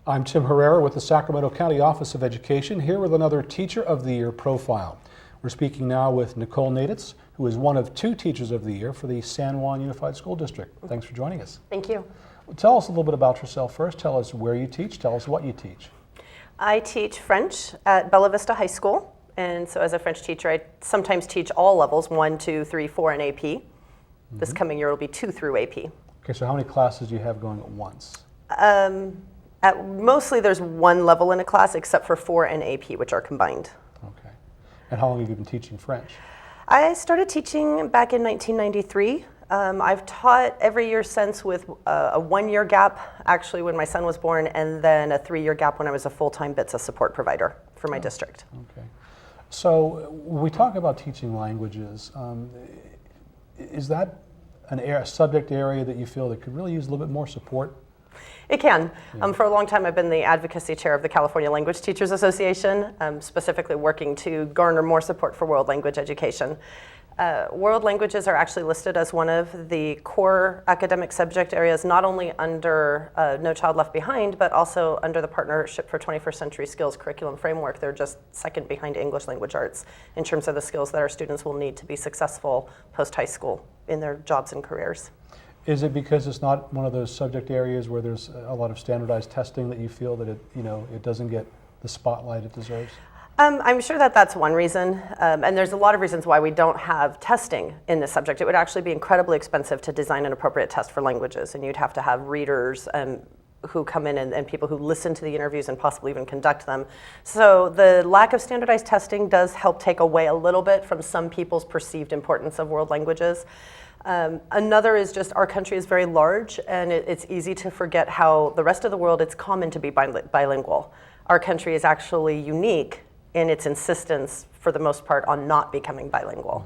I'm Tim Herrera with the Sacramento County Office of Education, here with another Teacher of the Year profile. We're speaking now with Nicole Naditz, who is one of 2 Teachers of the Year for the San Juan Unified School District. Thanks for joining us. Thank you. Well, tell us a little bit about yourself first. Tell us where you teach. Tell us what you teach. I teach French at Bella Vista High School, and so as a French teacher, I sometimes teach all levels, 1, 2, 3, 4, and AP. This coming year will be 2 through AP. Okay, so how many classes do you have going at once? Mostly there's 1 level in a class, except for 4 and AP, which are combined. Okay. And how long have you been teaching French? I started teaching back in 1993. I've taught every year since, with a 1-year gap, actually, when my son was born, and then a 3-year gap when I was a full-time BITSA support provider for my district. Okay. So when we talk about teaching languages, is that a subject area that you feel that could really use a little bit more support? It can. For a long time, I've been the advocacy chair of the California Language Teachers Association, specifically working to garner more support for world language education. World languages are actually listed as one of the core academic subject areas, not only under No Child Left Behind, but also under the Partnership for 21st Century Skills curriculum framework. They're just second behind English language arts in terms of the skills that our students will need to be successful post-high school in their jobs and careers. Is it because it's not one of those subject areas where there's a lot of standardized testing that you feel that it doesn't get the spotlight it deserves? I'm sure that that's one reason, and there's a lot of reasons why we don't have testing in this subject. It would actually be incredibly expensive to design an appropriate test for languages, and you'd have to have readers who come in and people who listen to the interviews and possibly even conduct them. So the lack of standardized testing does help take away a little bit from some people's perceived importance of world languages. Another is just our country is very large, and it's easy to forget how the rest of the world, it's common to be bilingual. Our country is actually unique in its insistence, for the most part, on not becoming bilingual.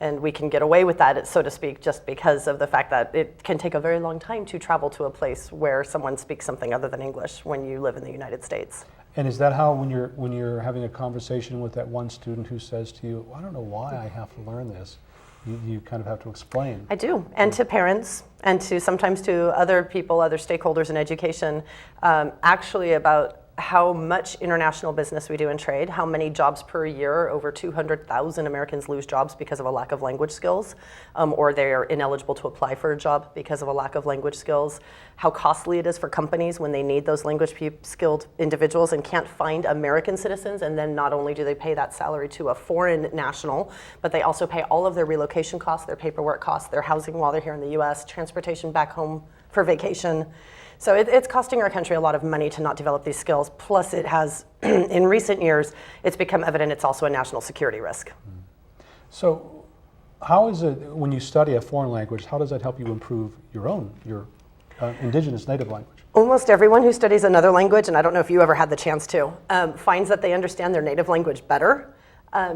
And we can get away with that, so to speak, just because of the fact that it can take a very long time to travel to a place where someone speaks something other than English when you live in the United States. And is that how, when you're having a conversation with that one student who says to you, I don't know why I have to learn this, you kind of have to explain? I do, and to parents, and sometimes to other people, other stakeholders in education, actually about how much international business we do in trade, how many jobs per year, over 200,000 Americans lose jobs because of a lack of language skills, or they're ineligible to apply for a job because of a lack of language skills, how costly it is for companies when they need those language skilled individuals and can't find American citizens, and then not only do they pay that salary to a foreign national, but they also pay all of their relocation costs, their paperwork costs, their housing while they're here in the US, transportation back home for vacation. So it's costing our country a lot of money to not develop these skills. Plus it has, in recent years, it's become evident it's also a national security risk. So how is it, when you study a foreign language, how does that help you improve your indigenous native language? Almost everyone who studies another language, and I don't know if you ever had the chance to, finds that they understand their native language better.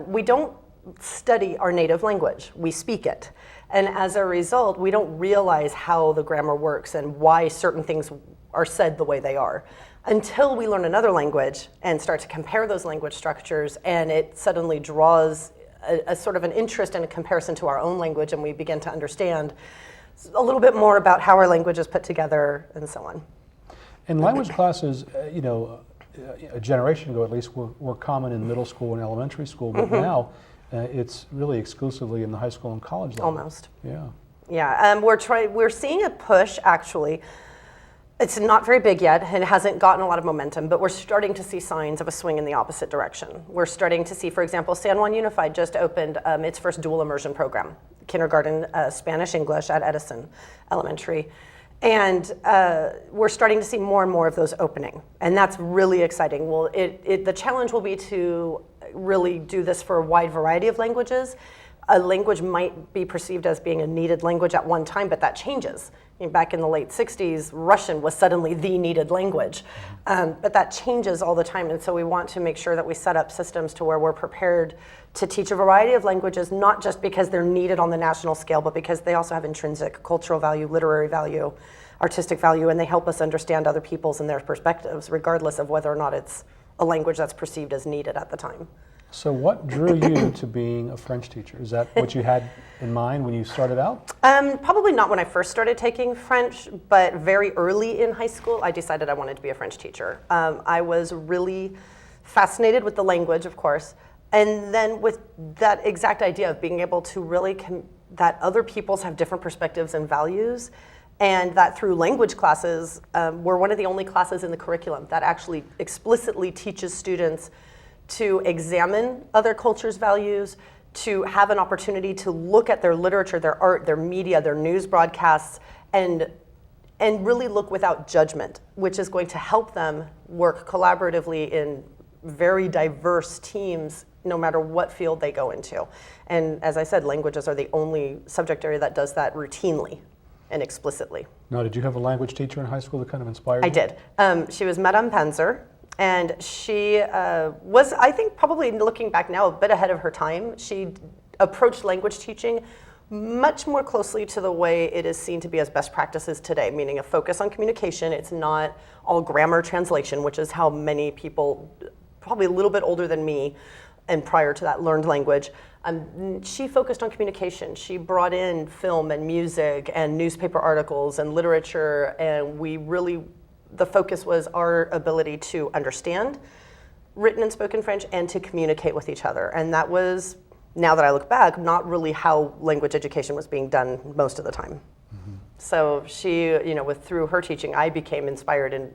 We don't study our native language, we speak it. And as a result, we don't realize how the grammar works and why certain things are said the way they are until we learn another language and start to compare those language structures, and it suddenly draws a sort of an interest and a comparison to our own language, and we begin to understand a little bit more about how our language is put together and so on. And language classes, a generation ago at least, were common in middle school and elementary school, but now it's really exclusively in the high school and college level. Almost. Yeah. Yeah, we're seeing a push, actually. It's not very big yet, and it hasn't gotten a lot of momentum, but we're starting to see signs of a swing in the opposite direction. We're starting to see, for example, San Juan Unified just opened its first dual immersion program, kindergarten Spanish-English at Edison Elementary. And we're starting to see more and more of those opening, and that's really exciting. Well, the challenge will be to really do this for a wide variety of languages. A language might be perceived as being a needed language at one time, but that changes. Back in the late 60s, Russian was suddenly the needed language, but that changes all the time, and so we want to make sure that we set up systems to where we're prepared to teach a variety of languages, not just because they're needed on the national scale, but because they also have intrinsic cultural value, literary value, artistic value, and they help us understand other people's and their perspectives, regardless of whether or not it's a language that's perceived as needed at the time. So what drew you to being a French teacher? Is that what you had in mind when you started out? Probably not when I first started taking French, but very early in high school, I decided I wanted to be a French teacher. I was really fascinated with the language, of course, and then with that exact idea of being able to really, that other peoples have different perspectives and values, and that through language classes, we're one of the only classes in the curriculum that actually explicitly teaches students to examine other cultures' values, to have an opportunity to look at their literature, their art, their media, their news broadcasts, and really look without judgment, which is going to help them work collaboratively in very diverse teams, no matter what field they go into. And as I said, languages are the only subject area that does that routinely and explicitly. Now, did you have a language teacher in high school that kind of inspired you? I did. She was Madame Panzer. And she was, I think, probably looking back now, a bit ahead of her time. She approached language teaching much more closely to the way it is seen to be as best practices today, meaning a focus on communication. It's not all grammar translation, which is how many people, probably a little bit older than me, and prior to that, learned language. She focused on communication. She brought in film and music and newspaper articles and literature, and the focus was our ability to understand written and spoken French and to communicate with each other. And that was, now that I look back, not really how language education was being done most of the time. Mm-hmm. So she, through her teaching, I became inspired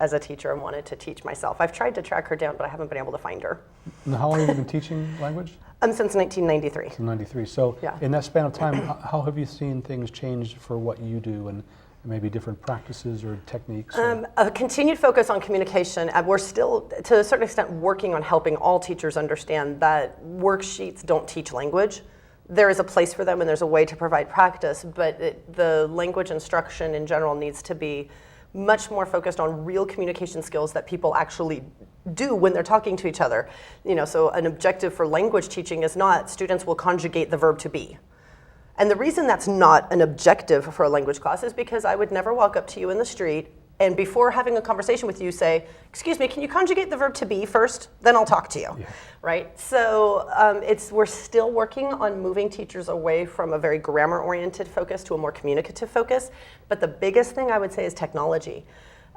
as a teacher and wanted to teach myself. I've tried to track her down, but I haven't been able to find her. And how long have you been teaching language? Since 1993. Since 93. So yeah. In that span of time, how have you seen things change for what you do and maybe different practices or techniques? A continued focus on communication. We're still, to a certain extent, working on helping all teachers understand that worksheets don't teach language. There is a place for them and there's a way to provide practice, but the language instruction in general needs to be much more focused on real communication skills that people actually do when they're talking to each other. So an objective for language teaching is not students will conjugate the verb to be. And the reason that's not an objective for a language class is because I would never walk up to you in the street and before having a conversation with you say, excuse me, can you conjugate the verb to be first? Then I'll talk to you, yeah. Right? So we're still working on moving teachers away from a very grammar-oriented focus to a more communicative focus. But the biggest thing I would say is technology.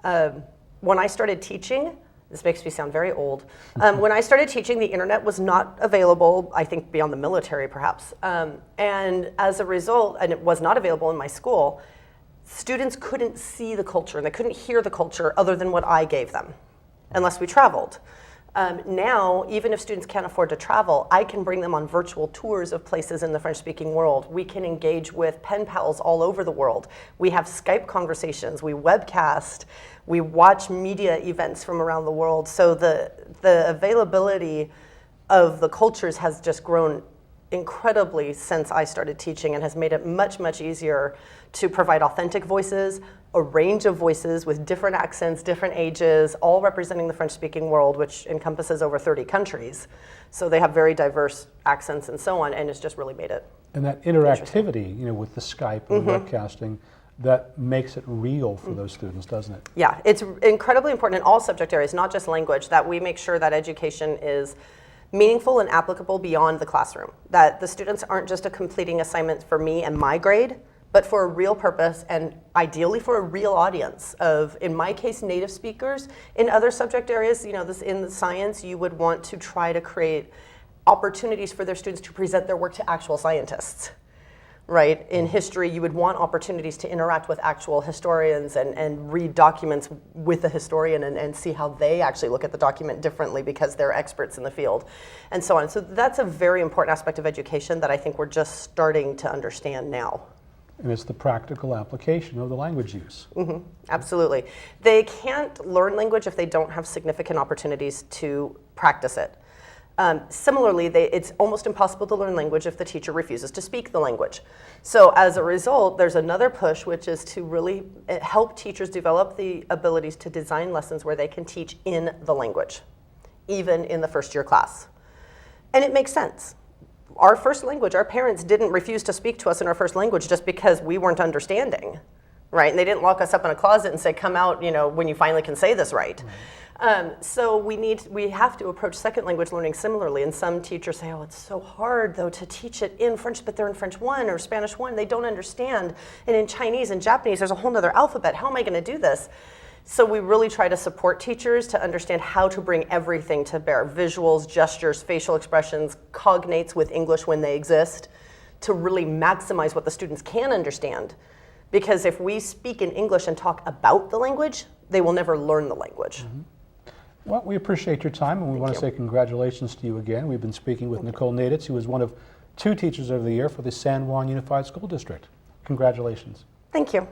When I started teaching, this makes me sound very old. When I started teaching, the internet was not available, I think beyond the military perhaps. And as a result, and it was not available in my school, students couldn't see the culture and they couldn't hear the culture other than what I gave them, unless we traveled. Now, even if students can't afford to travel, I can bring them on virtual tours of places in the French-speaking world. We can engage with pen pals all over the world. We have Skype conversations, we webcast, we watch media events from around the world. So the availability of the cultures has just grown incredibly since I started teaching and has made it much, much easier to provide authentic voices, a range of voices with different accents, different ages, all representing the French-speaking world, which encompasses over 30 countries. So they have very diverse accents and so on, and it's just really made it. And that interactivity, with the Skype and webcasting, that makes it real for those students, doesn't it? Yeah, it's incredibly important in all subject areas, not just language, that we make sure that education is meaningful and applicable beyond the classroom. That the students aren't just a completing assignment for me and my grade, but for a real purpose and ideally for a real audience of, in my case, native speakers. In other subject areas, in the science, you would want to try to create opportunities for their students to present their work to actual scientists. Right? In history, you would want opportunities to interact with actual historians and read documents with the historian and see how they actually look at the document differently because they're experts in the field, and so on. So that's a very important aspect of education that I think we're just starting to understand now. And it's the practical application of the language use. Mm-hmm. Absolutely. They can't learn language if they don't have significant opportunities to practice it. Similarly, it's almost impossible to learn language if the teacher refuses to speak the language. So as a result, there's another push, which is to really help teachers develop the abilities to design lessons where they can teach in the language, even in the first year class. And it makes sense. Our first language, our parents didn't refuse to speak to us in our first language just because we weren't understanding, right? And they didn't lock us up in a closet and say, come out, when you finally can say this right. So we have to approach second language learning similarly. And some teachers say, oh, it's so hard though to teach it in French, but they're in French 1 or Spanish 1. They don't understand. And in Chinese and Japanese, there's a whole nother alphabet. How am I going to do this? So we really try to support teachers to understand how to bring everything to bear. Visuals, gestures, facial expressions, cognates with English when they exist, to really maximize what the students can understand. Because if we speak in English and talk about the language, they will never learn the language. Mm-hmm. Well, we appreciate your time, and we want to say congratulations to you again. We've been speaking with Nicole Naditz, who is one of 2 Teachers of the Year for the San Juan Unified School District. Congratulations. Thank you.